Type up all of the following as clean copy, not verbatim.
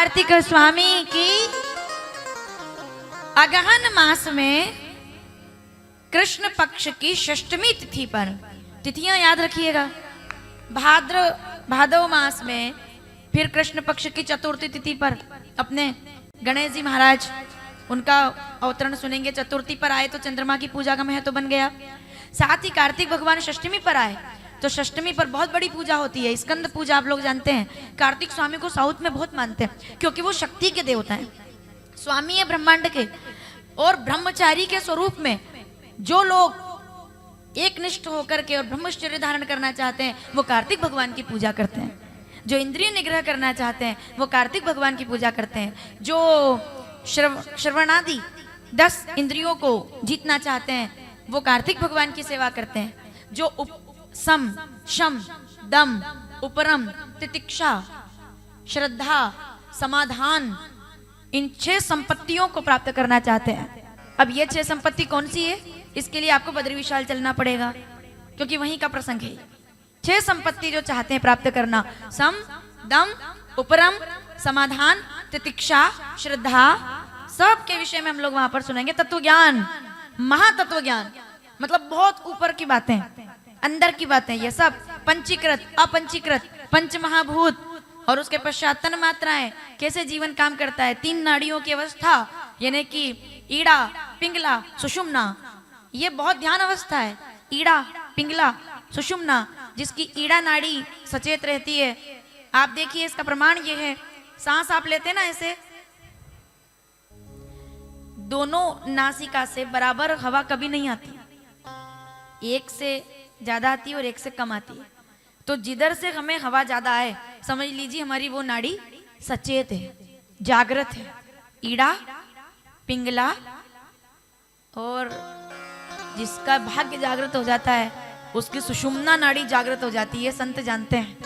कार्तिक स्वामी की अगहन मास में कृष्ण पक्ष की षष्ठमी तिथि पर, तिथियां याद रखिएगा, भादव मास में फिर कृष्ण पक्ष की चतुर्थी तिथि पर अपने गणेश जी महाराज उनका अवतरण सुनेंगे। चतुर्थी पर आए तो चंद्रमा की पूजा का महत्व बन गया। साथ ही कार्तिक भगवान षष्ठमी पर आए तो षष्ठमी पर बहुत बड़ी पूजा होती है, स्कंद पूजा। आप लोग जानते हैं कार्तिक स्वामी को साउथ में बहुत मानते हैं क्योंकि वो शक्ति के देवता हैं, स्वामी है ब्रह्मांड के। और ब्रह्मचारी के स्वरूप में जो लोग एक निष्ठ होकर के और ब्रह्मचर्य धारण करना चाहते हैं वो कार्तिक भगवान की पूजा करते हैं। जो इंद्रिय निग्रह करना चाहते हैं वो कार्तिक भगवान की पूजा करते हैं। जो श्रवणादि 10 इंद्रियों को जीतना चाहते हैं वो कार्तिक भगवान की सेवा करते हैं। जो सम शम दम उपरम तितिक्षा श्रद्धा समाधान इन 6 संपत्तियों को प्राप्त करना चाहते हैं। अब ये 6 संपत्ति कौन सी है, इसके लिए आपको बद्री विशाल चलना पड़ेगा क्योंकि वहीं का प्रसंग है। 6 संपत्ति जो चाहते हैं प्राप्त करना, सम दम उपरम समाधान तितिक्षा श्रद्धा, सब के विषय में हम लोग वहां पर सुनेंगे। तत्व ज्ञान, महातत्व ज्ञान, मतलब बहुत ऊपर की बातें, अंदर की बातें, ये सब पंचीकृत अपंचीकृत पंच महाभूत और उसके पश्चात तन मात्राएं, कैसे जीवन काम करता है, 3 नाड़ियों की अवस्था यानी कि ईड़ा पिंगला सुषुम्ना, ये बहुत ध्यान अवस्था है। ईड़ा पिंगला सुषुम्ना, जिसकी ईड़ा नाड़ी सचेत रहती है। आप देखिए इसका प्रमाण ये है, सांस आप लेते हैं ना ऐसे, दोनों नासिका से बराबर हवा कभी नहीं आती, एक से ज्यादा आती है और एक से कम आती है। तो जिधर से हमें हवा ज्यादा आए समझ लीजिए हमारी वो नाड़ी सचेत है, जागृत है। ईड़ा पिंगला, और जिसका भाग्य जागृत हो जाता है उसकी सुषुम्ना नाड़ी जागृत हो जाती है, संत जानते हैं।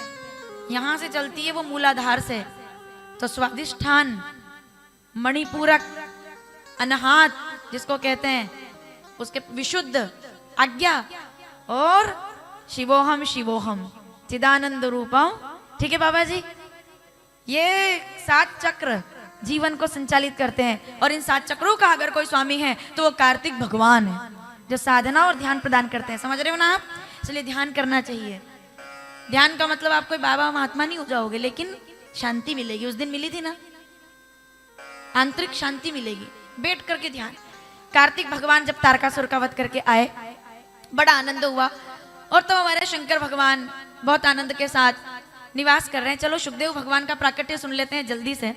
यहां से चलती है वो मूलाधार से, तो स्वादिष्ठान मणिपूरक अनहात जिसको कहते हैं, उसके विशुद्ध आज्ञा और शिवोहम शिवोहम चिदानंद रूपम। ठीक है बाबा जी, ये 7 चक्र जीवन को संचालित करते हैं और इन 7 चक्रों का अगर कोई स्वामी है तो वो कार्तिक भगवान है जो साधना और ध्यान प्रदान करते हैं। समझ रहे हो ना आप? इसलिए ध्यान करना चाहिए। ध्यान का मतलब आप कोई बाबा महात्मा नहीं हो जाओगे, लेकिन शांति मिलेगी। उस दिन मिली थी ना, आंतरिक शांति मिलेगी बैठ करके ध्यान। कार्तिक भगवान जब तारकासुर का वध करके आए बड़ा आनंद हुआ, और तब हमारे शंकर भगवान बहुत आनंद के साथ निवास कर रहे हैं। चलो सुखदेव भगवान का प्राकट्य सुन लेते हैं जल्दी से,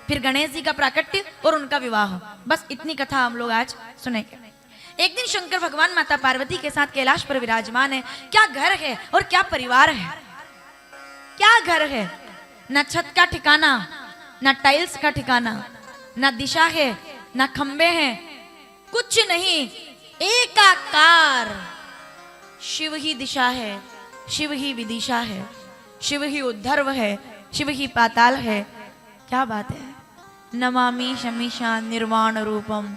फिर गणेश जी का प्राकट्य और उनका विवाह। बस इतनी कथा हम लोग आज सुनेंगे। एक दिन शंकर भगवान माता पार्वती के साथ कैलाश पर विराजमान है। क्या घर है और क्या परिवार है, क्या घर है, न छत का ठिकाना, न टाइल्स का ठिकाना, न दिशा है, न खंबे हैं, कुछ नहीं, एकाकार। शिव ही दिशा है, शिव ही विदिशा है, शिव ही उद्धर्व है, शिव ही पाताल है। क्या बात है। नमामि शमीशा निर्वाण रूपम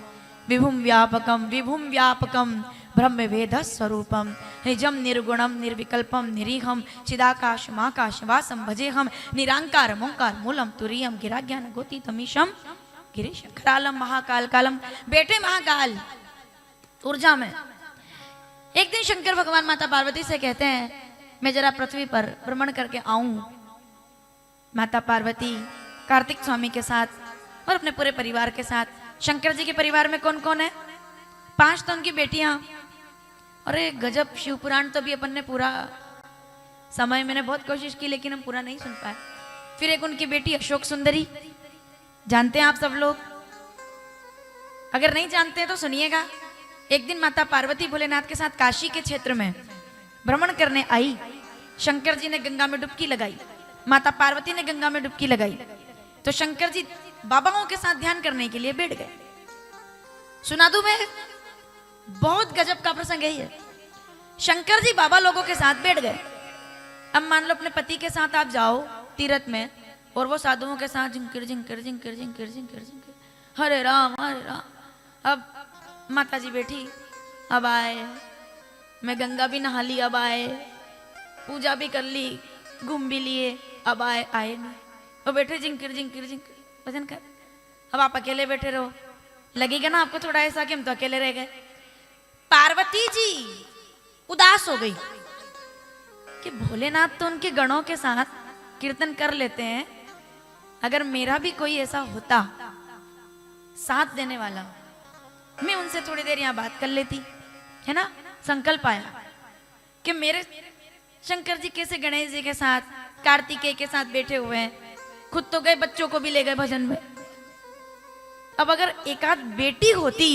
विभुम व्यापकम ब्रह्म वेद स्वरूपम निजम निर्गुणम निर्विकल्पम निरीहम चिदाकाशमाकाश वासम भजे हम निरांकार मोंकार मूलम तुरीयम गिराज्ञान गोती तमीशम गिरीश करालम महाकाल कालम। बेटे महाकाल ऊर्जा में एक दिन शंकर भगवान माता पार्वती से कहते हैं मैं जरा पृथ्वी पर भ्रमण करके आऊं। माता पार्वती कार्तिक स्वामी के साथ और अपने पूरे परिवार के साथ। शंकर जी के परिवार में कौन कौन है? 5 तो उनकी बेटियां। अरे गजब, शिव पुराण तो भी अपन ने पूरा समय, मैंने बहुत कोशिश की लेकिन हम पूरा नहीं सुन पाए। फिर एक उनकी बेटी अशोक सुंदरी, जानते हैं आप सब लोग, अगर नहीं जानते हैं तो सुनिएगा। एक दिन माता पार्वती भोलेनाथ के साथ काशी के क्षेत्र में भ्रमण करने आई। शंकर जी ने गंगा में डुबकी लगाई, माता पार्वती ने गंगा में डुबकी लगाई, तो शंकर जी बाबाओं के साथ ध्यान करने के लिए बैठ गए। सुना दूं मैं, बहुत गजब का प्रसंग है ये। शंकर जी बाबा लोगों के साथ बैठ गए। अब मान लो अपने पति के साथ आप जाओ तीर्थ में और वो साधुओं के साथ जिंकिर जिंकिर जिंकिर जिंकिर जिंकिर जिंकिर, हरे राम हरे राम। अब माता जी बैठी, अब आए, मैं गंगा भी नहा ली, अब आए, पूजा भी कर ली, घूम भी लिए, अब आए नहीं, और बैठे जिंकिर जिंकिर जिंकिर। भजन कर। अब आप अकेले बैठे रहो, लगेगा ना आपको थोड़ा ऐसा कि हम तो अकेले रह गए। पार्वती जी उदास हो गई कि भोलेनाथ तो उनके गणों के साथ कीर्तन कर लेते हैं, अगर मेरा भी कोई ऐसा होता साथ देने वाला, मैं उनसे थोड़ी देर यहाँ बात कर लेती, है ना। संकल्प आया कि मेरे शंकर जी कैसे गणेश जी के साथ, कार्तिकेय के साथ बैठे हुए हैं, खुद तो गए, बच्चों को भी ले गए भजन में। अब अगर एक आध बेटी होती,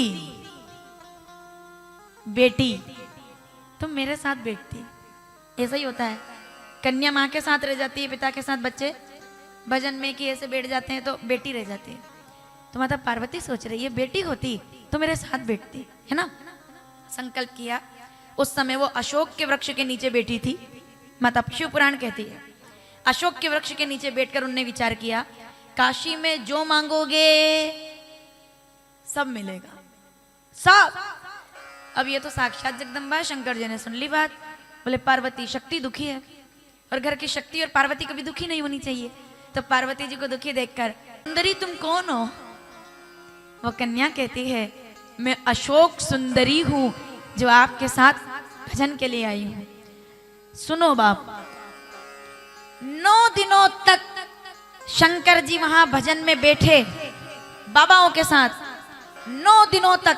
बेटी तो मेरे साथ बैठती। ऐसा ही होता है, कन्या माँ के साथ रह जाती है, पिता के साथ बच्चे भजन में कि ऐसे बैठ जाते हैं तो बेटी रह जाती है। तो माता पार्वती सोच रही है बेटी होती तो मेरे साथ बैठती, है ना। संकल्प किया। उस समय वो अशोक के वृक्ष के नीचे बैठी थी। माता शिव पुराण कहती है अशोक के वृक्ष के नीचे बैठकर उनने विचार किया, काशी में जो मांगोगे सब मिलेगा, सब। अब ये तो साक्षात जगदम्बा शंकर जी ने सुन ली बात। बोले पार्वती शक्ति दुखी है, और घर की शक्ति और पार्वती कभी दुखी नहीं होनी चाहिए। तो पार्वती जी को दुखी देखकर, सुंदरी तुम कौन हो? वो कन्या कहती है मैं अशोक सुंदरी हूं जो आपके साथ भजन के लिए आई हूं। सुनो बाप, 9 दिनों तक शंकर जी वहां भजन में बैठे बाबाओं के साथ, 9 दिनों तक।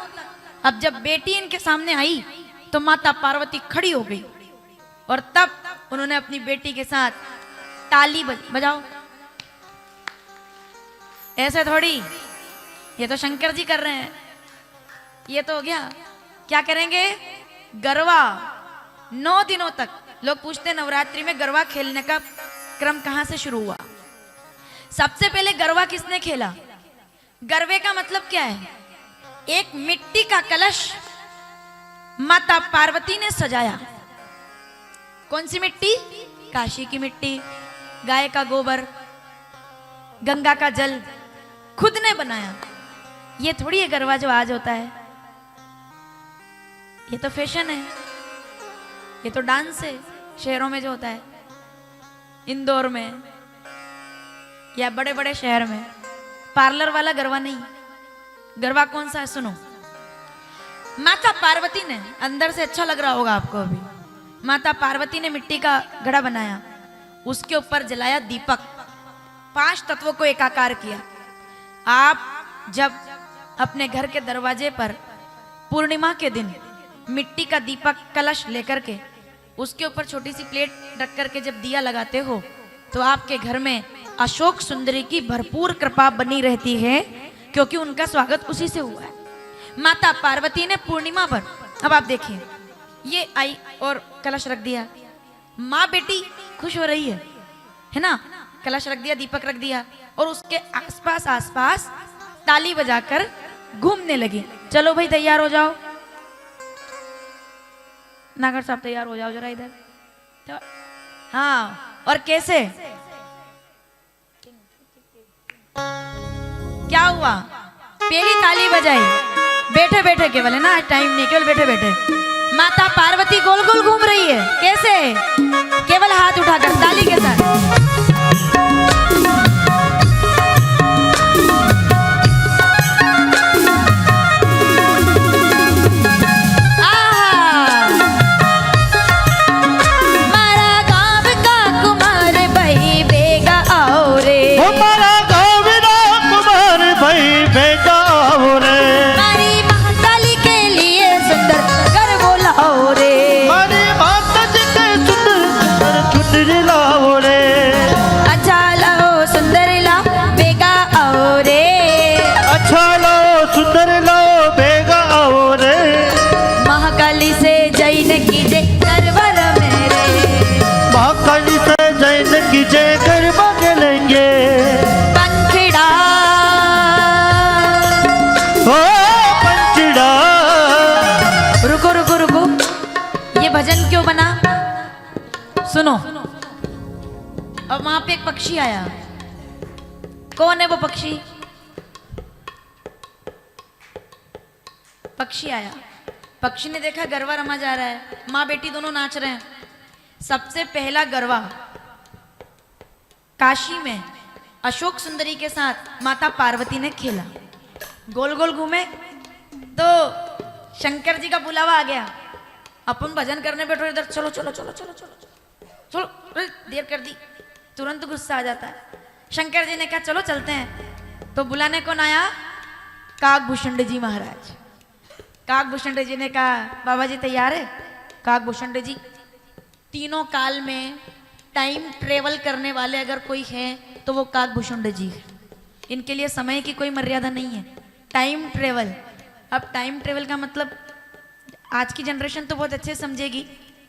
अब जब बेटी इनके सामने आई तो माता पार्वती खड़ी हो गई, और तब उन्होंने अपनी बेटी के साथ ताली बजाओ। ऐसे थोड़ी, ये तो शंकर जी कर रहे हैं। ये तो हो गया, क्या करेंगे? गरबा 9 दिनों तक। लोग पूछते हैं नवरात्रि में गरबा खेलने का क्रम कहां से शुरू हुआ? सबसे पहले गरबा किसने खेला? गरबे का मतलब क्या है? एक मिट्टी का कलश माता पार्वती ने सजाया। कौन सी मिट्टी? काशी की मिट्टी, गाय का गोबर, गंगा का जल खुद ने बनाया। ये थोड़ी है गरबा जो आज होता है, ये तो फैशन है, ये तो डांस है शहरों में जो होता है, इंदौर में या बड़े बड़े शहर में। पार्लर वाला गरबा नहीं। गरबा कौन सा है? सुनो, माता पार्वती ने, अंदर से अच्छा लग रहा होगा आपको अभी, माता पार्वती ने मिट्टी का घड़ा बनाया, उसके ऊपर जलाया दीपक, 5 तत्वों को एकाकार किया। आप जब अपने घर के दरवाजे पर पूर्णिमा के दिन मिट्टी का दीपक कलश लेकर के उसके ऊपर छोटी सी प्लेट रख करके जब दिया लगाते हो तो आपके घर में अशोक सुंदरी की भरपूर कृपा बनी रहती है, क्योंकि उनका स्वागत उसी से हुआ है। माता पार्वती ने पूर्णिमा पर, अब आप देखिए, ये आई और कलश रख दिया, माँ बेटी खुश हो रही है ना। कलश रख दिया, दीपक रख दिया, और उसके आसपास ताली बजाकर घूमने लगी। चलो भाई तैयार हो जाओ, नागर साहब तैयार हो जाओ जरा इधर। तो हाँ, और कैसे क्या हुआ? पहली ताली बजाई, बैठे बैठे, केवल है ना, टाइम नहीं, केवल बैठे बैठे माता पार्वती गोल गोल घूम रही है। कैसे? केवल हाथ उठाकर ताली के साथ। भजन क्यों बना? सुनो, अब वहां पे एक पक्षी आया। कौन है वो पक्षी? पक्षी आया, पक्षी ने देखा गरबा रमा जा रहा है, माँ बेटी दोनों नाच रहे हैं। सबसे पहला गरबा काशी में अशोक सुंदरी के साथ माता पार्वती ने खेला, गोल गोल घूमे तो शंकर जी का बुलावा आ गया, अपन भजन करने बैठो इधर, चलो चलो चलो चलो चलो चलो, अरे देर कर दी, तुरंत गुस्सा आ जाता है। शंकर जी ने कहा चलो चलते हैं, तो बुलाने कौन आया? काकभूषण जी महाराज। काकभूषण जी ने कहा बाबा जी तैयार है? काकभूषण जी तीनों काल में टाइम ट्रेवल करने वाले अगर कोई है तो वो काकभूषण जी है। इनके लिए समय की कोई मर्यादा नहीं है। टाइम ट्रेवल, अब टाइम ट्रेवल का मतलब आज की जनरेशन तो बहुत अच्छे समझेगी,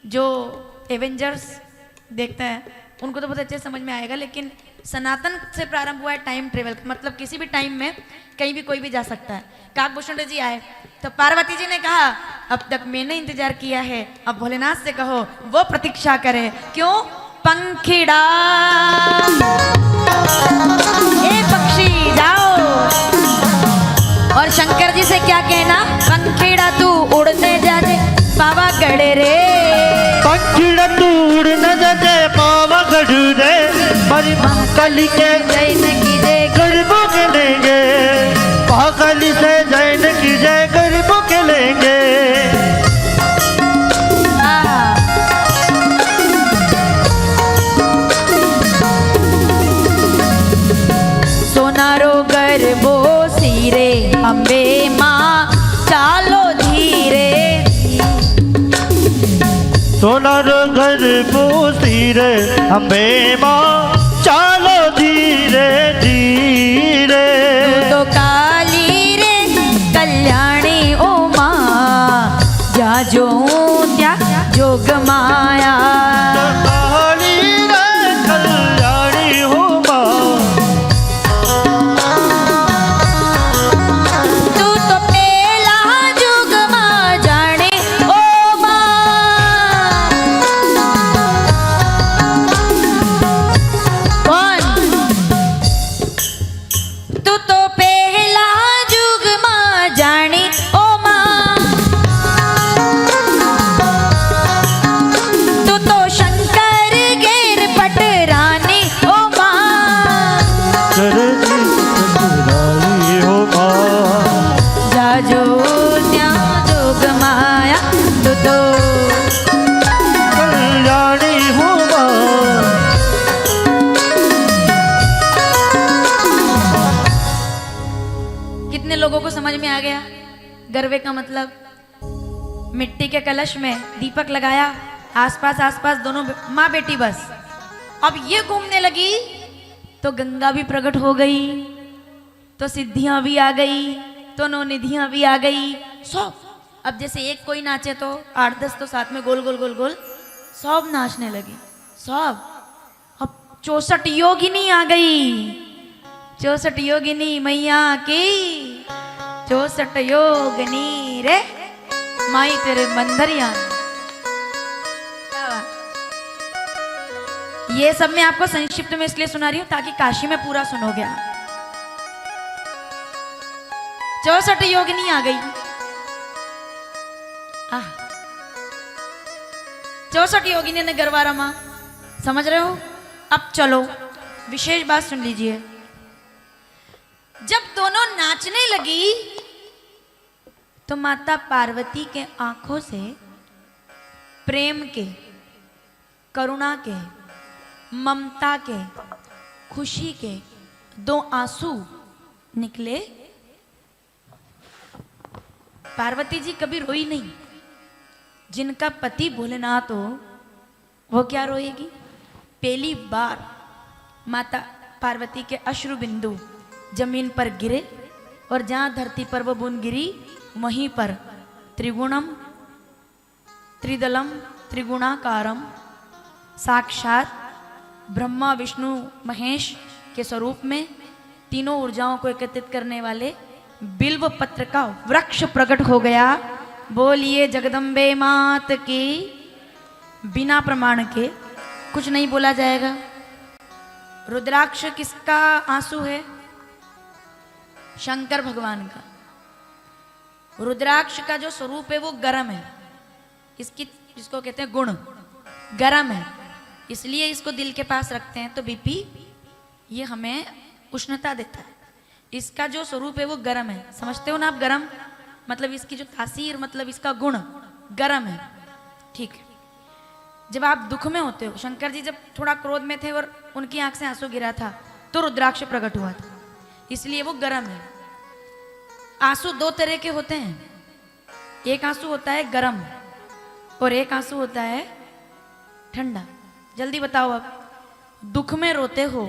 जो एवेंजर्स देखता है उनको तो बहुत अच्छे समझ में आएगा, लेकिन सनातन से प्रारंभ हुआ है टाइम ट्रेवल, मतलब किसी भी टाइम में कहीं भी कोई भी जा सकता है। काकभूषण जी आए तो पार्वती जी ने कहा अब तक मैंने इंतजार किया है, अब भोलेनाथ से कहो वो प्रतीक्षा करे। क्यों? पंखीड़ा ए पक्षी जाओ। और शंकर जी से क्या कहना? पंखीड़ा तू उड़ने जा दे पावागढ़ रे, पंखीड़ा तू उड़ने जा दे पावागढ़ रे, हमारी महाकाली के जैन की जय गरीबों के लेंगे, महाकाली से जैन की जय गरीबों के लेंगे। सोनारो गरबो सिरे अम्बे माँ चालो धीरे, सोनार घर पूसी रे अम्बे माँ चालो धीरे धीरे। तो काली रे कल्याणी ओ माँ जा जो त्या जोग माया, काली रे कल्याणी हो माँ, तू तो पहला जुग माँ जाने ओ माँ। कौन? तू तो पहला जुग माँ जाने ओ माँ, तू तो शंकर गेर पटरानी ओ माँ, कल्याणी हो माँ, जाजो त्या जोग माया, तू तो कल्याणी हो माँ। कितने लोगों को समझ में आ गया गरबे का मतलब? मिट्टी के कलश में दीपक लगाया, आसपास आसपास दोनों माँ बेटी बस। अब ये घूमने लगी तो गंगा भी प्रकट हो गई, तो सिद्धियां भी आ गई, तो नौनिधियां भी आ गई, सब। अब जैसे एक कोई नाचे तो 8-10 तो साथ में गोल गोल गोल गोल सब नाचने लगी, सब। अब 64 योगिनी आ गई, 64 योगिनी मैया की, 64 योगिनी रे माई तेरे मंदरिया। क्या बात। ये सब मैं आपको संक्षिप्त में इसलिए सुना रही हूं ताकि काशी में पूरा सुनोगे आप। 64 योगिनी आ गई, 64 योगिनी ने गरबा रमा, समझ रहे हो? अब चलो विशेष बात सुन लीजिए। जब दोनों नाचने लगी तो माता पार्वती के आंखों से प्रेम के, करुणा के, ममता के, खुशी के 2 आंसू निकले। पार्वती जी कभी रोई नहीं। जिनका पति भोलेनाथ हो वो क्या रोएगी? पहली बार माता पार्वती के अश्रु बिंदु जमीन पर गिरे, और जहां धरती पर वो बूंद गिरी वहीं पर त्रिगुणम त्रिदलम त्रिगुणाकारम साक्षात ब्रह्मा विष्णु महेश के स्वरूप में तीनों ऊर्जाओं को एकत्रित करने वाले बिल्व पत्र का वृक्ष प्रकट हो गया। बोलिए जगदम्बे मात की। बिना प्रमाण के कुछ नहीं बोला जाएगा। रुद्राक्ष किसका आंसू है? शंकर भगवान का। रुद्राक्ष का जो स्वरूप है वो गर्म है, इसको कहते हैं गुण, गर्म है, इसलिए इसको दिल के पास रखते हैं तो बीपी ये हमें उष्णता देता है। इसका जो स्वरूप है वो गर्म है, समझते हो ना आप? गर्म मतलब इसकी जो तासीर, मतलब इसका गुण गर्म है, ठीक है। जब आप दुख में होते हो, शंकर जी जब थोड़ा क्रोध में थे और उनकी आंख से आंसू गिरा था तो रुद्राक्ष प्रकट हुआ था, इसलिए वो गर्म है। आंसू दो तरह के होते हैं, एक आंसू होता है गर्म और एक आंसू होता है ठंडा। जल्दी बताओ, अब दुख में रोते हो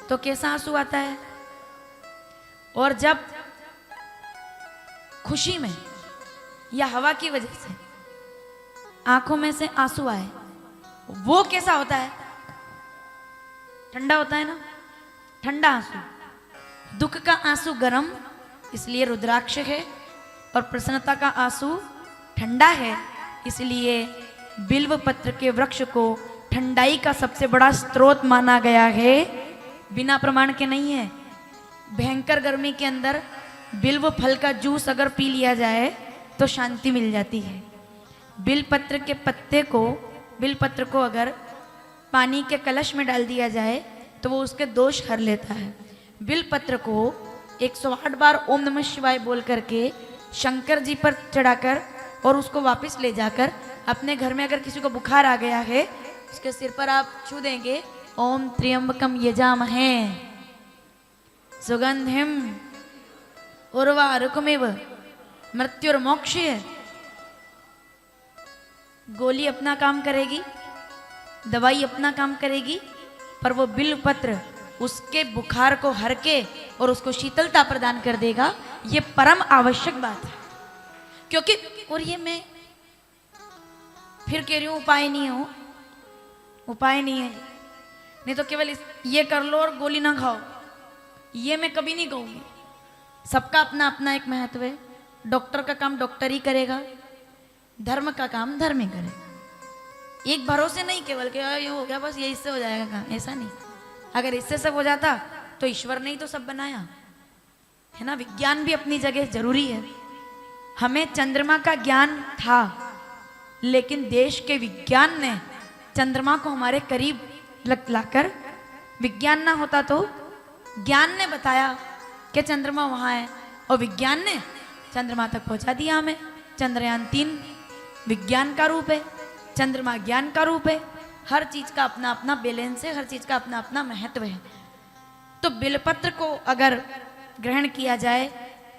तो कैसा आंसू आता है, और जब खुशी में या हवा की वजह से आंखों में से आंसू आए वो कैसा होता है? ठंडा होता है ना, ठंडा आंसू। दुख का आंसू गर्म इसलिए रुद्राक्ष है, और प्रसन्नता का आंसू ठंडा है, इसलिए बिल्व पत्र के वृक्ष को ठंडाई का सबसे बड़ा स्रोत माना गया है। बिना प्रमाण के नहीं है। भयंकर गर्मी के अंदर बिल्व फल का जूस अगर पी लिया जाए तो शांति मिल जाती है। बिलपत्र के पत्ते को, बिलपत्र को अगर पानी के कलश में डाल दिया जाए तो वो उसके दोष हर लेता है। बिलपत्र को 108 बार ओम नमः शिवाय बोल करके शंकर जी पर चढ़ाकर और उसको वापस ले जाकर अपने घर में अगर किसी को बुखार आ गया है उसके सिर पर आप छू देंगे, ओम त्र्यंबकम यजामहे सुगंधिम उर्वारुकमिव मृत्युर्मोक्षये। गोली अपना काम करेगी, दवाई अपना काम करेगी, पर वो बिल्व पत्र उसके बुखार को हर के और उसको शीतलता प्रदान कर देगा। ये परम आवश्यक बात है, क्योंकि और ये मैं फिर कह रही हूं उपाय नहीं है, उपाय नहीं है, नहीं तो केवल ये कर लो और गोली ना खाओ, ये मैं कभी नहीं कहूंगी। सबका अपना अपना एक महत्व है। डॉक्टर का काम डॉक्टर ही करेगा, धर्म का काम धर्म ही करेगा। एक भरोसे नहीं केवल कि ये हो गया बस ये इससे हो जाएगा काम, ऐसा नहीं। अगर इससे सब हो जाता तो ईश्वर ने ही तो सब बनाया है ना। विज्ञान भी अपनी जगह जरूरी है। हमें चंद्रमा का ज्ञान था, लेकिन देश के विज्ञान ने चंद्रमा को हमारे करीब लाकर, विज्ञान ना होता तो ज्ञान ने बताया कि चंद्रमा वहां है और विज्ञान ने चंद्रमा तक पहुंचा दिया हमें। चंद्रयान 3 विज्ञान का रूप है, चंद्रमा ज्ञान का रूप है। हर चीज का अपना अपना बैलेंस है, हर चीज का अपना अपना महत्व है। तो बिलपत्र को अगर ग्रहण किया जाए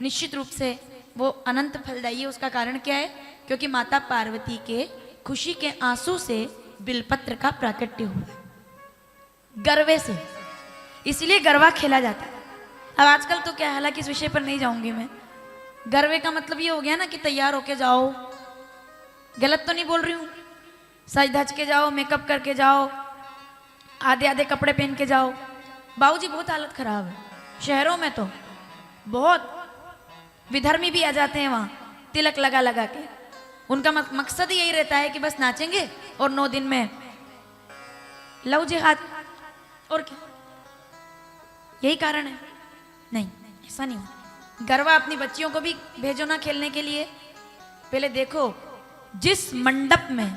निश्चित रूप से वो अनंत फलदायी है। उसका कारण क्या है? क्योंकि माता पार्वती के खुशी के आंसू से बिलपत्र का प्राकट्य हुआ, गर्वे से, इसलिए गरबा खेला जाता है। अब आजकल तो क्या है, हालांकि इस विषय पर नहीं जाऊंगी मैं। गरबे का मतलब ये हो गया ना कि तैयार होके जाओ, गलत तो नहीं बोल रही हूँ, सज धज के जाओ, मेकअप करके जाओ, आधे आधे कपड़े पहन के जाओ। बाबूजी बहुत हालत खराब है शहरों में, तो बहुत विधर्मी भी आ जाते हैं वहाँ तिलक लगा लगा के। उनका मकसद ही यही रहता है कि बस नाचेंगे और 9 दिन में लव जिहाद, और क्या, यही कारण है। नहीं, ऐसा नहीं हो। गरबा अपनी बच्चियों को भी भेजो ना खेलने के लिए। पहले देखो, जिस मंडप में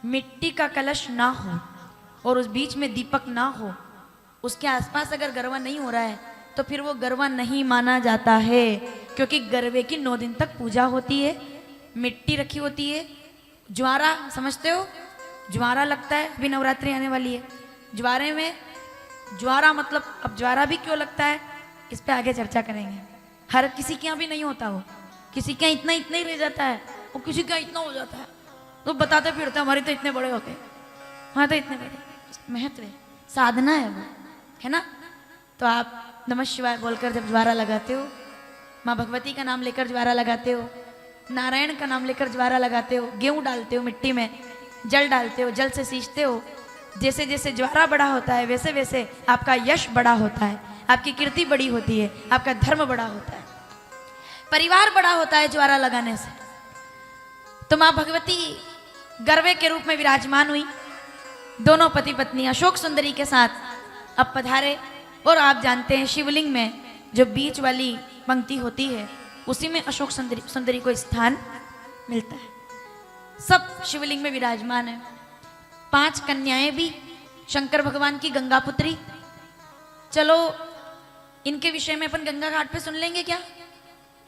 मिट्टी का कलश ना हो और उस बीच में दीपक ना हो, उसके आसपास अगर गरबा नहीं हो रहा है तो फिर वो गरबा नहीं माना जाता है। क्योंकि गरबे की 9 दिन तक पूजा होती है, मिट्टी रखी होती है। ज्वारा समझते हो? ज्वारा लगता है, अभी नवरात्रि आने वाली है। ज्वारे में, ज्वारा मतलब, अब ज्वारा भी क्यों लगता है इस पे आगे चर्चा करेंगे। हर किसी के यहाँ भी नहीं होता, वो किसी के यहाँ इतना इतना ही रह जाता है, वो किसी के यहाँ इतना हो जाता है, तो बताते फिरते हमारे तो इतने बड़े होते, हाँ तो इतने बड़े। महत्व है, साधना है वो, है ना। तो आप नमः शिवाय बोलकर जब ज्वारा लगाते हो, माँ भगवती का नाम लेकर ज्वारा लगाते हो, नारायण का नाम लेकर ज्वारा लगाते हो, गेहूं डालते हो मिट्टी में, जल डालते हो, जल से सींचते हो, जैसे जैसे ज्वारा बड़ा होता है वैसे वैसे आपका यश बड़ा होता है, आपकी कीर्ति बड़ी होती है, आपका धर्म बड़ा होता है, परिवार बड़ा होता है ज्वारा लगाने से। तो माँ भगवती गरबे के रूप में विराजमान हुई, दोनों पति पत्नी अशोक सुंदरी के साथ अब पधारे। और आप जानते हैं शिवलिंग में जो बीच वाली पंक्ति होती है उसी में अशोक सुंदरी को स्थान मिलता है। सब शिवलिंग में विराजमान है। 5 कन्याएं भी, शंकर भगवान की गंगा पुत्री। चलो इनके विषय में अपन गंगा घाट पे सुन लेंगे क्या,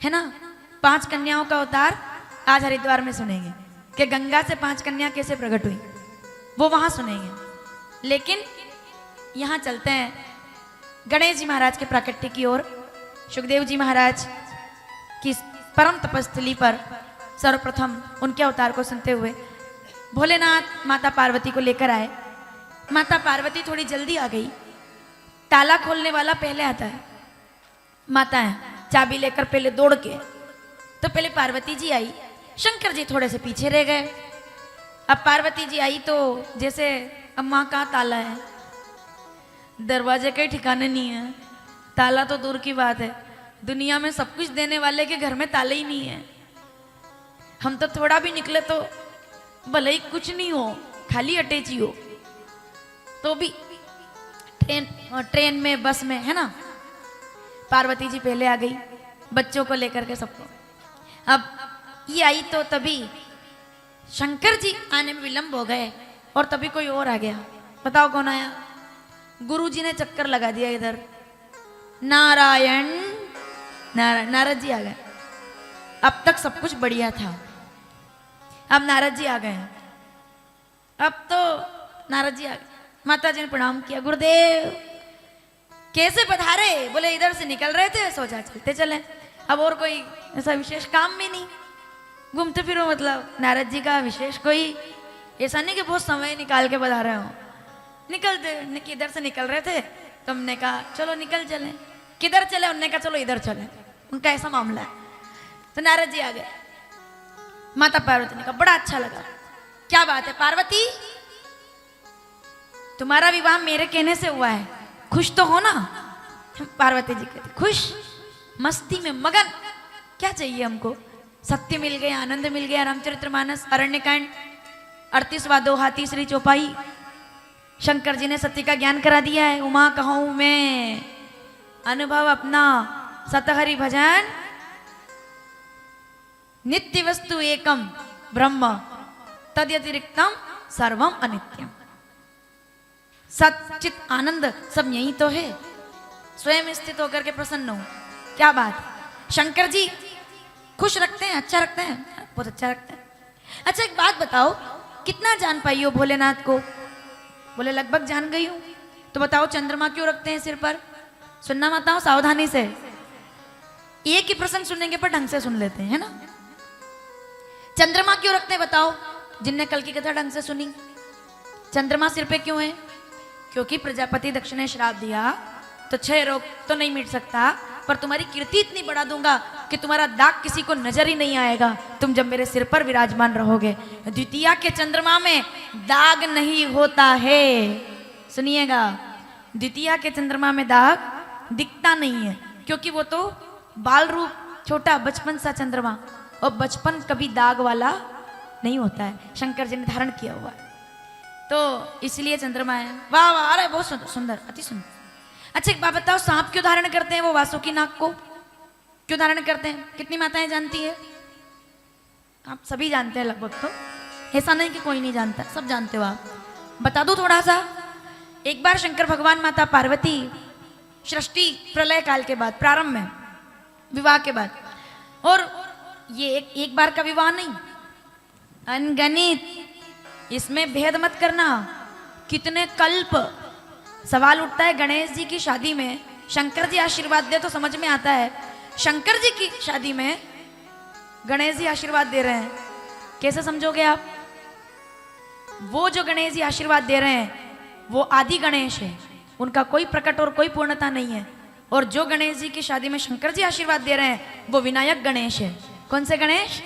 है ना। 5 कन्याओं का अवतार आज हरिद्वार में सुनेंगे कि गंगा से 5 कन्या कैसे प्रकट हुई, वो वहां सुनेंगे। लेकिन यहाँ चलते हैं गणेश जी महाराज के प्राकट्य की ओर। सुखदेव जी महाराज की परम तपस्थली पर सर्वप्रथम उनके अवतार को सुनते हुए भोलेनाथ माता पार्वती को लेकर आए। माता पार्वती थोड़ी जल्दी आ गई। ताला खोलने वाला पहले आता है, माता है चाबी लेकर पहले दौड़ के, तो पहले पार्वती जी आई, शंकर जी थोड़े से पीछे रह गए। अब पार्वती जी आई तो जैसे अम्मा का ताला है, दरवाजे के ठिकाने नहीं है, ताला तो दूर की बात है, दुनिया में सब कुछ देने वाले के घर में ताले ही नहीं है। हम तो थोड़ा भी निकले तो भले ही कुछ नहीं हो, खाली अटैची हो, तो भी ट्रेन में बस में, है ना। पार्वती जी पहले आ गई बच्चों को लेकर के सबको। अब ये आई तो तभी शंकर जी आने में विलंब हो गए और तभी कोई और आ गया। बताओ कौन आया? गुरु जी ने चक्कर लगा दिया इधर, नारायण नारायण, नारद जी आ गए। अब तक सब कुछ बढ़िया था, अब नारद जी आ गए। अब तो नारद जी आ गए, माता जी ने प्रणाम किया, गुरुदेव कैसे पधारे? बोले इधर से निकल रहे थे, सोचा चलते चले। अब और कोई ऐसा विशेष काम भी नहीं, घूमते फिरो, मतलब नारद जी का विशेष कोई ऐसा नहीं कि बहुत समय निकाल के बता रहे हो। निकलते किधर से निकल रहे थे तो हमने कहा चलो निकल चले। किधर चले? उनने कहा चलो इधर चले। उनका ऐसा मामला है। तो नारद जी आ गए, माता पार्वती ने कहा बड़ा अच्छा लगा। क्या बात है पार्वती, तुम्हारा विवाह मेरे कहने से हुआ है, खुश तो हो ना? पार्वती जी कहती खुश, मस्ती में मगन, क्या चाहिए हमको? सत्य मिल गया, आनंद मिल गया। रामचरितमानस अरण्यकांड 38वां दोहा 3री चौपाई, शंकर जी ने सत्य का ज्ञान करा दिया है। उमा कहूं मैं अनुभव अपना, सतहरि भजन नित्य वस्तु एकम ब्रह्म, तद्यतिरिक्तम सर्वम अनित्यम। सचित आनंद सब यही तो है, स्वयं स्थित होकर के प्रसन्न हो। क्या बात है, शंकर जी खुश रखते हैं, अच्छा रखते हैं, बहुत अच्छा रखते हैं। अच्छा एक बात बताओ, कितना जान पाई हो भोलेनाथ को? बोले लगभग जान गई हूं। तो बताओ चंद्रमा क्यों रखते हैं सिर पर? सुनना माताओं सावधानी से, एक ही प्रसंग सुनेंगे पर ढंग से सुन लेते हैं, है ना। चंद्रमा क्यों रखते हैं बताओ, जिनने कल की कथा ढंग से सुनी? चंद्रमा सिर पे क्यों है? क्योंकि प्रजापति दक्ष ने श्राप दिया तो 6 रोग तो नहीं मिट सकता, पर तुम्हारी कीर्ति इतनी बढ़ा दूंगा कि तुम्हारा दाग किसी को नजर ही नहीं आएगा, तुम जब मेरे सिर पर विराजमान रहोगे। द्वितीया के चंद्रमा में दाग नहीं होता है, सुनिएगा, द्वितीया के चंद्रमा में दाग दिखता नहीं है, क्योंकि वो तो बाल रूप छोटा बचपन सा चंद्रमा, और बचपन कभी दाग वाला नहीं होता है, शंकर जी ने धारण किया हुआ है, तो इसलिए चंद्रमा है। वाह वाह, अरे बहुत सुंदर सुंदर, अति सुंदर। अच्छा एक बात बताओ, सांप क्यों धारण करते हैं वो वासुकी नाग को? क्यों धारण करते हैं? कितनी माताएं जानती है? आप सभी जानते हैं लगभग, तो ऐसा नहीं कि कोई नहीं जानता, सब जानते हो आप। बता दो थोड़ा सा। एक बार शंकर भगवान माता पार्वती सृष्टि प्रलय काल के बाद, प्रारंभ में विवाह के बाद, और ये एक बार का विवाह नहीं, अनगणित, इसमें भेद मत करना, कितने कल्प। सवाल उठता है गणेश जी की शादी में शंकर जी आशीर्वाद दे तो समझ में आता है, शंकर जी की शादी में गणेश जी आशीर्वाद दे रहे हैं, कैसे समझोगे आप? वो जो गणेश जी आशीर्वाद दे रहे हैं वो आदि गणेश है, उनका कोई प्रकट और कोई पूर्णता नहीं है। और जो गणेश जी की शादी में शंकर जी आशीर्वाद दे रहे हैं वो विनायक गणेश है। कौन से गणेश?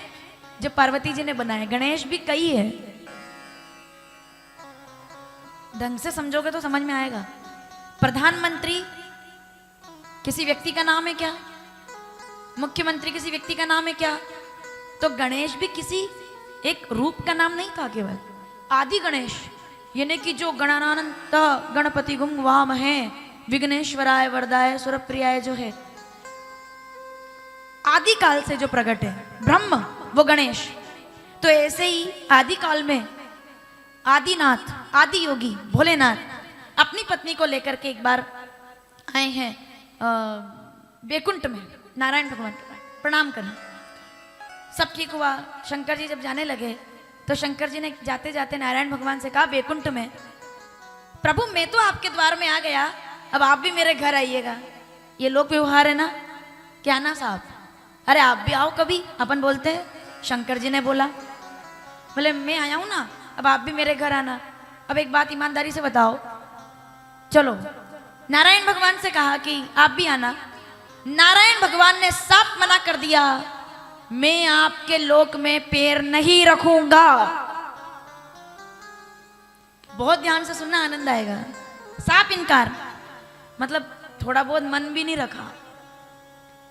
जो पार्वती जी ने बनाए। गणेश भी कई है, ढंग से समझोगे तो समझ में आएगा। प्रधानमंत्री किसी व्यक्ति का नाम है क्या? मुख्यमंत्री किसी व्यक्ति का नाम है क्या? तो गणेश भी किसी एक रूप का नाम नहीं था, केवल आदि गणेश, यानी कि जो गणानंत गणपति गुम वाम है, विघ्नेश्वराय वरदाय सुरप्रियाय, जो है आदि काल से जो प्रकट है ब्रह्म, वो गणेश। तो ऐसे ही आदि काल में आदिनाथ, आदि योगी भोलेनाथ अपनी पत्नी को लेकर के एक बार आए हैं बैकुंठ में नारायण भगवान के पास प्रणाम करने। सब ठीक हुआ। शंकर जी जब जाने लगे तो शंकर जी ने जाते जाते नारायण भगवान से कहा बैकुंठ में, प्रभु मैं तो आपके द्वार में आ गया, अब आप भी मेरे घर आइएगा। ये लोक व्यवहार है ना, क्या ना साहब, अरे आप भी आओ कभी, अपन बोलते हैं। शंकर जी ने बोला, बोले मैं आया हूं ना, अब आप भी मेरे घर आना। अब एक बात ईमानदारी से बताओ, चलो। नारायण भगवान से कहा कि आप भी आना। नारायण भगवान ने साफ मना कर दिया, मैं आपके लोक में पैर नहीं रखूंगा। बहुत ध्यान से सुनना, आनंद आएगा। साफ इनकार, मतलब थोड़ा बहुत मन भी नहीं रखा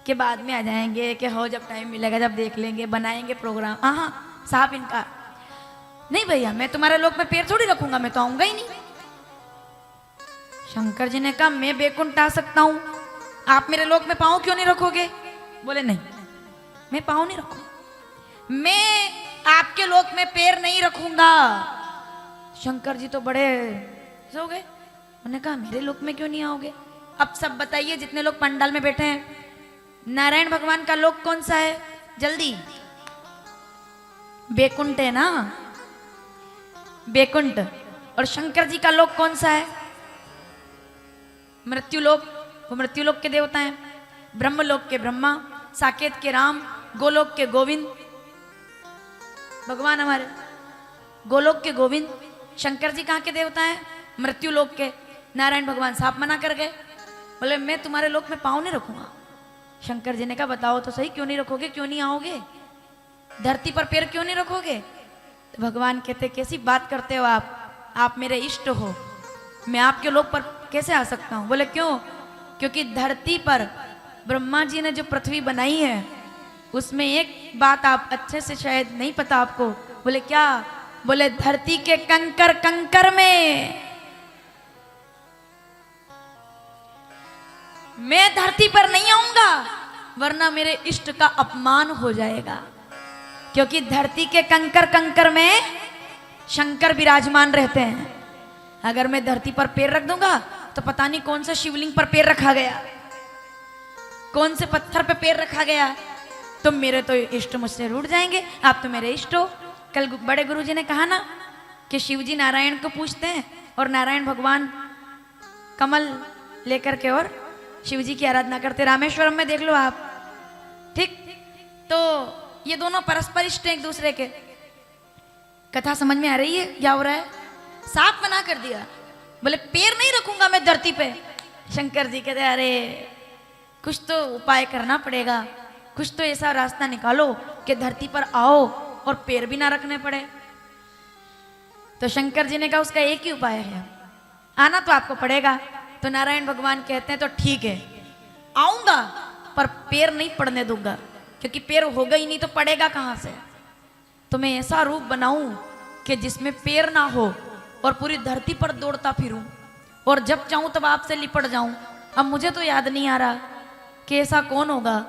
कि बाद में आ जाएंगे, कि हो जब टाइम मिलेगा जब देख लेंगे, बनाएंगे प्रोग्राम। हाँ, साफ इनकार, नहीं भैया मैं तुम्हारे लोक में पैर थोड़ी रखूंगा, मैं तो आऊंगा ही नहीं। शंकर जी ने कहा मैं बैकुंठ आ सकता हूं, आप मेरे लोक में पांव क्यों नहीं रखोगे? बोले नहीं, मैं पांव नहीं रखूंगा, मैं आपके लोक में पैर नहीं रखूंगा। शंकर जी तो बड़े हो गए, उन्होंने कहा मेरे लोक में क्यों नहीं आओगे? अब सब बताइए जितने लोग पंडाल में बैठे हैं, नारायण भगवान का लोक कौन सा है? जल्दी, बैकुंठ है ना, बैकुंठ। और शंकर जी का लोक कौन सा है? मृत्युलोक, वो मृत्युलोक के देवता हैं। ब्रह्मलोक के ब्रह्मा, साकेत के राम, गोलोक के गोविंद, भगवान हमारे गोलोक के गोविंद। शंकर जी कहाँ के देवता हैं? मृत्युलोक के। नारायण भगवान साफ मना कर गए, बोले मैं तुम्हारे लोक में पाँव नहीं रखूंगा। शंकर जी ने कहा बताओ तो सही, क्यों नहीं रखोगे, क्यों नहीं आओगे, धरती पर पैर क्यों नहीं रखोगे? तो भगवान कहते कैसी बात करते हो आप मेरे इष्ट हो, मैं आपके लोक पर कैसे आ सकता हूँ? बोले क्यों? क्योंकि धरती पर ब्रह्मा जी ने जो पृथ्वी बनाई है उसमें एक बात आप अच्छे से शायद नहीं पता आपको। बोले क्या? बोले धरती के कंकर कंकर में मैं धरती पर नहीं आऊंगा, वरना मेरे इष्ट का अपमान हो जाएगा। क्योंकि धरती के कंकर कंकर में शंकर विराजमान रहते हैं। अगर मैं धरती पर पैर रख दूंगा तो पता नहीं कौन से शिवलिंग पर पैर रखा गया, कौन से पत्थर पे पैर रखा गया, तो मेरे तो इष्ट मुझसे रूठ जाएंगे। आप तो मेरे इष्ट हो। कल बड़े गुरु जी ने कहा ना कि शिव जी नारायण को पूछते हैं और नारायण भगवान कमल लेकर के और शिव जी की आराधना करते। रामेश्वरम में देख लो आप, ठीक। तो ये दोनों परस्पर इष्ट हैं एक दूसरे के। कथा समझ में आ रही है क्या हो रहा है? साफ मना कर दिया, बोले पैर नहीं रखूंगा मैं धरती पे। शंकर जी कहते अरे कुछ तो उपाय करना पड़ेगा, कुछ तो ऐसा रास्ता निकालो कि धरती पर आओ और पैर भी ना रखने पड़े। तो शंकर जी ने कहा उसका एक ही उपाय है, आना तो आपको पड़ेगा। तो नारायण भगवान कहते हैं तो ठीक है आऊंगा, पर पैर नहीं पड़ने दूंगा, क्योंकि पैर होगा ही नहीं तो पड़ेगा कहां से। तो मैं ऐसा रूप बनाऊं कि जिसमें पैर ना हो और पूरी धरती पर दौड़ता फिरूं, और जब चाहूं तब आपसे लिपट जाऊं। अब मुझे तो याद नहीं आ रहा कि ऐसा कौन होगा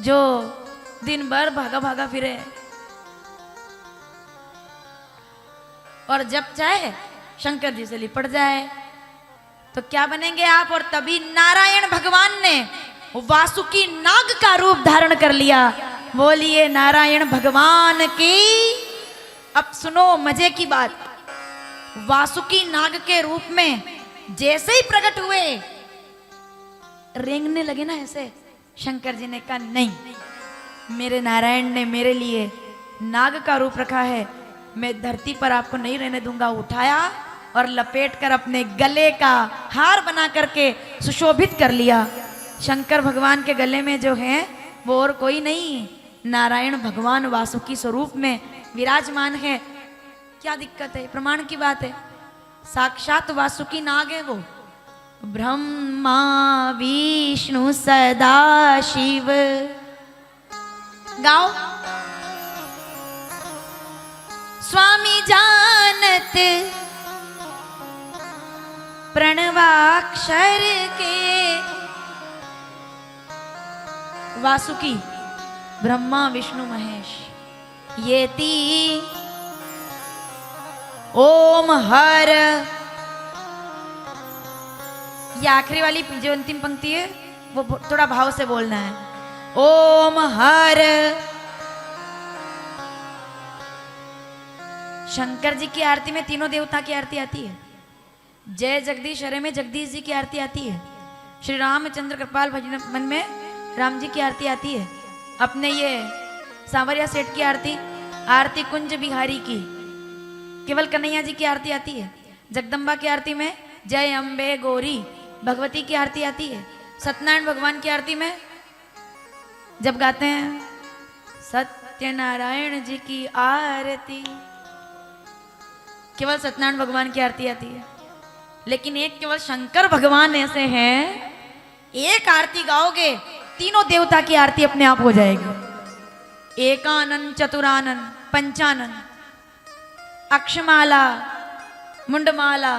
जो दिन भर भागा भागा फिरे और जब चाहे शंकर जी से लिपट जाए। तो क्या बनेंगे आप? और तभी नारायण भगवान ने वासुकी नाग का रूप धारण कर लिया। बोलिए नारायण भगवान की। अब सुनो मजे की बात, वासुकी नाग के रूप में जैसे ही प्रकट हुए रेंगने लगे ना ऐसे, शंकर जी ने कहा नहीं, मेरे नारायण ने मेरे लिए नाग का रूप रखा है, मैं धरती पर आपको नहीं रहने दूंगा। उठाया और लपेट कर अपने गले का हार बना करके सुशोभित कर लिया। शंकर भगवान के गले में जो है वो और कोई नहीं, नारायण भगवान वासुकी स्वरूप में विराजमान है। क्या दिक्कत है? प्रमाण की बात है, साक्षात वासुकी नाग है वो। ब्रह्मा विष्णु सदा शिव, गाओ। स्वामी जानत प्रणवाक्षर के, वासुकी ब्रह्मा विष्णु महेश येती ओम हर। ये आखिरी वाली जो अंतिम पंक्ति है वो थोड़ा भाव से बोलना है। ओम हर शंकर जी की आरती में तीनों देवता की आरती आती है। जय जगदीश हरे में जगदीश जी की आरती आती है। श्री रामचंद्र कृपाल भजन मन में राम जी की आरती आती है। अपने ये सांवरिया सेठ की आरती, आरती कुंज बिहारी की, केवल कन्हैया जी की आरती आती है। जगदम्बा की आरती में जय अम्बे गौरी भगवती की आरती आती है। सत्यनारायण भगवान की आरती में जब गाते हैं सत्यनारायण जी की आरती, केवल सत्यनारायण भगवान की आरती आती है। लेकिन एक केवल शंकर भगवान ऐसे हैं, एक आरती गाओगे तीनों देवता की आरती अपने आप हो जाएगी। एकानन चतुरानन पंचानन अक्षमाला मुंडमाला,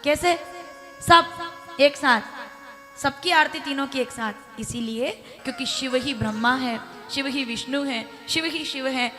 कैसे सब एक साथ, सबकी आरती तीनों की एक साथ। इसीलिए क्योंकि शिव ही ब्रह्मा है, शिव ही विष्णु है, शिव ही शिव है,